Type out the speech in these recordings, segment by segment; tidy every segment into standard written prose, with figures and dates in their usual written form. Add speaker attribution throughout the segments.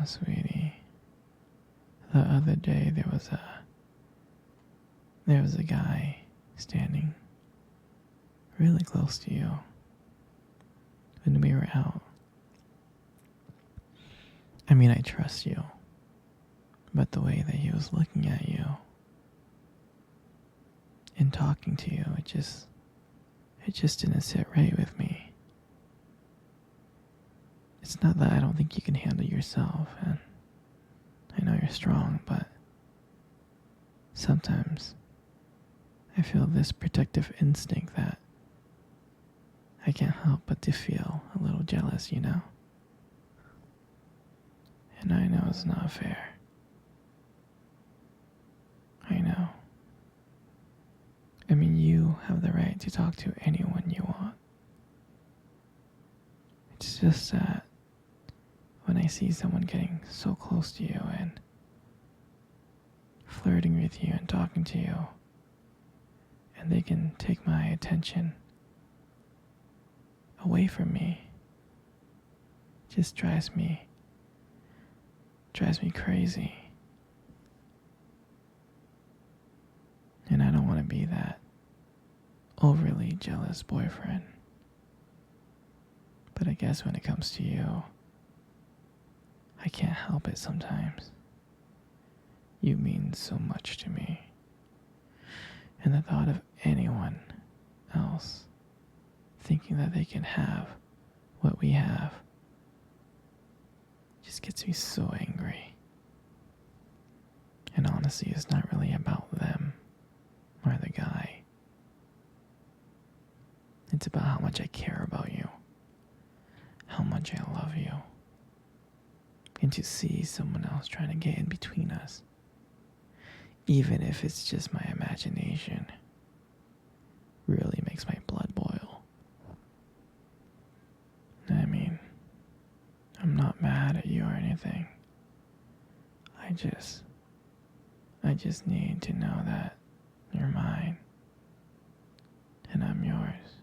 Speaker 1: Sweetie, the other day there was a guy standing really close to you when we were out. I mean, I trust you, but the way that he was looking at you and talking to you, it just didn't sit right with me. It's not that I don't think you can handle yourself, and I know you're strong, but sometimes I feel this protective instinct that I can't help but to feel a little jealous, you know? And I know it's not fair. I know. I mean, you have the right to talk to anyone you want. It's just that when I see someone getting so close to you and flirting with you and talking to you, and they can take my attention away from me, it just drives me crazy. And I don't want to be that overly jealous boyfriend. But I guess when it comes to you, I can't help it sometimes. You mean so much to me. And the thought of anyone else thinking that they can have what we have just gets me so angry. And honestly, it's not really about them or the guy. It's about how much I care about you, how much I love you. And to see someone else trying to get in between us, even if it's just my imagination, really makes my blood boil. I mean, I'm not mad at you or anything. I just need to know that you're mine and I'm yours.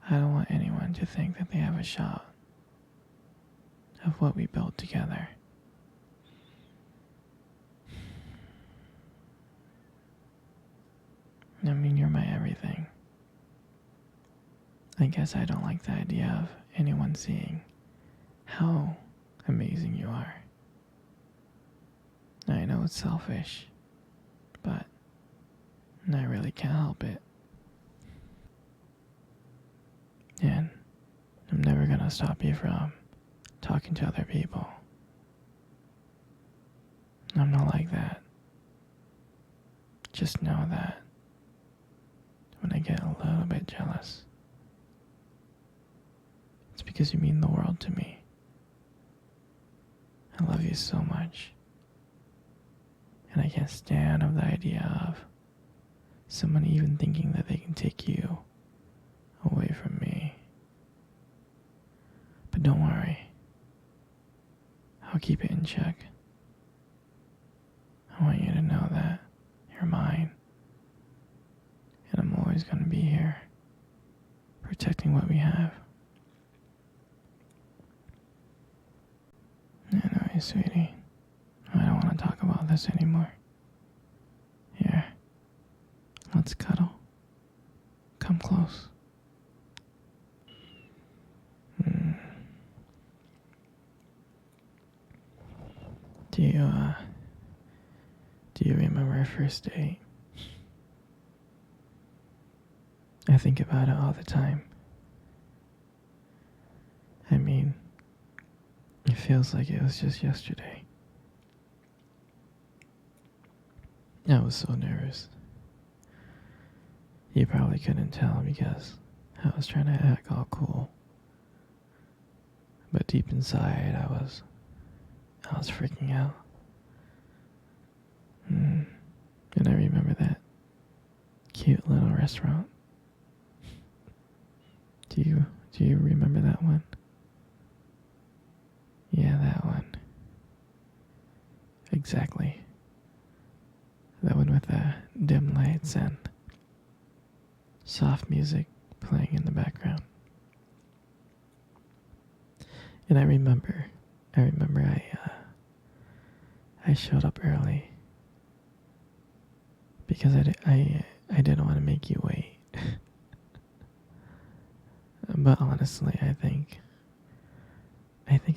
Speaker 1: I don't want anyone to think that they have a shot of what we built together. I mean, you're my everything. I guess I don't like the idea of anyone seeing how amazing you are. I know it's selfish, but I really can't help it. And I'm never gonna stop you from talking to other people. I'm not like that. Just know that when I get a little bit jealous, it's because you mean the world to me. I love you so much. And I can't stand of the idea of someone even thinking that they can take you away from me. But don't worry. I'll keep it in check. I want you to know that you're mine. And I'm always going to be here, protecting what we have. Anyway, sweetie, I don't want to talk about this anymore. Here, let's cuddle. Come close. Do you remember our first date? I think about it all the time. I mean, it feels like it was just yesterday. I was so nervous. You probably couldn't tell because I was trying to act all cool. But deep inside, I was freaking out. And I remember that cute little restaurant. Do you remember that one? Yeah, that one. Exactly. That one with the dim lights and soft music playing in the background. And I remember I remember I showed up early because I didn't want to make you wait. But honestly, I think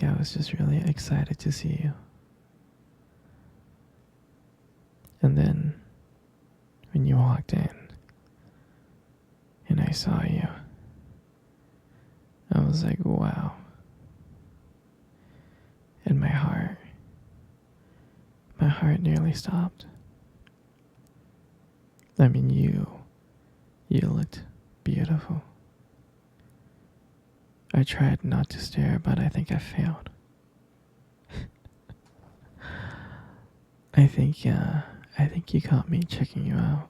Speaker 1: I was just really excited to see you. And then when you walked in and I saw you, I was like, wow. And my heart nearly stopped. I mean, you looked beautiful. I tried not to stare, but I think I failed. I think you caught me checking you out.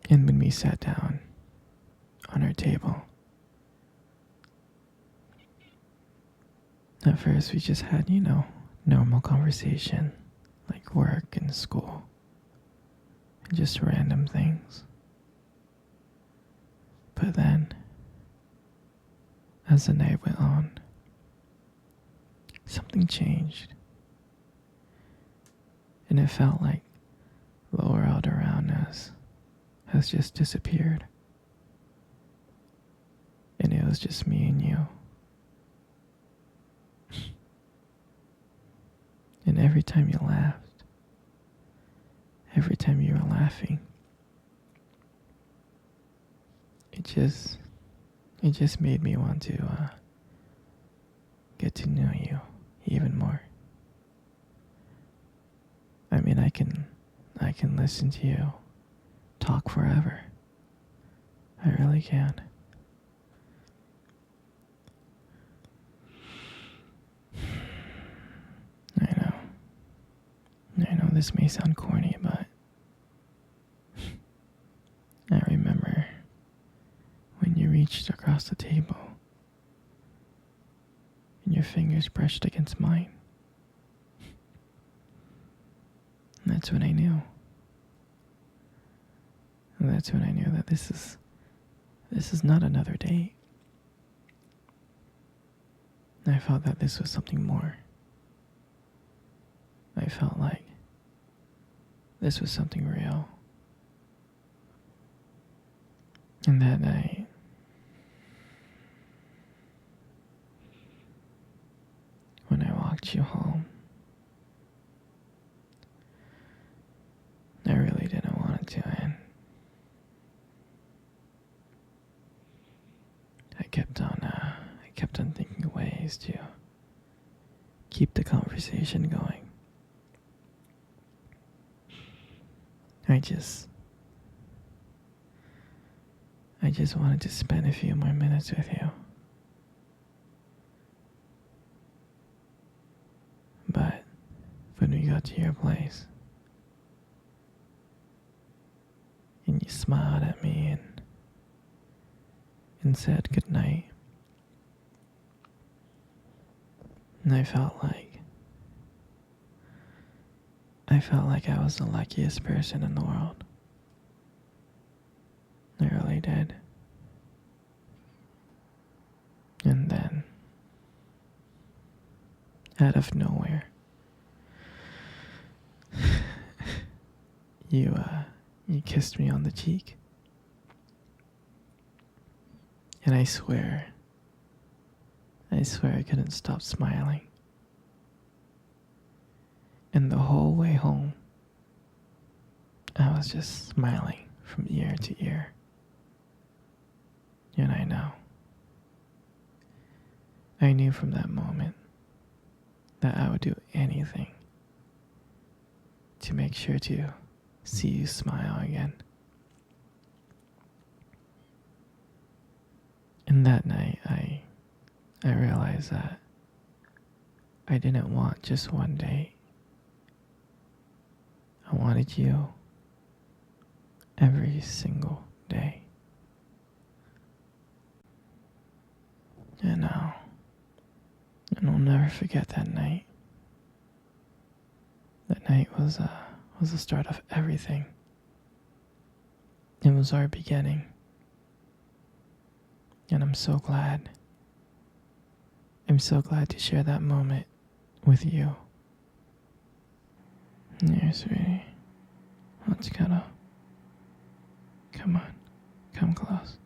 Speaker 1: And when we sat down on our table, at first we just had, normal conversation, like work and school, and just random things. But then, as the night went on, something changed. And it felt like the world around us has just disappeared. And it was just me and you. And every time you laughed, every time you were laughing, it just made me want to get to know you even more. I mean, I can listen to you talk forever. I really can. I know this may sound corny, but I remember when you reached across the table and your fingers brushed against mine. And that's when I knew. And that's when I knew that this is not another date. I felt that this was something more. I felt like this was something real. And that night, when I walked you home, I really didn't want it to end. I kept on thinking of ways to keep the conversation going. I just wanted to spend a few more minutes with you. But when we got to your place, and you smiled at me and said goodnight, and I felt like I was the luckiest person in the world. I really did. And then, out of nowhere, you kissed me on the cheek. And I swear I couldn't stop smiling. And the whole way home, I was just smiling from ear to ear. And I knew from that moment that I would do anything to make sure to see you smile again. And that night, I realized that I didn't want just one date. I wanted you every single day. And I'll never forget that night. That night was the start of everything. It was our beginning. And I'm so glad I'm so glad to share that moment with you. Here, sweetie. Let's cuddle. Come on. Come close.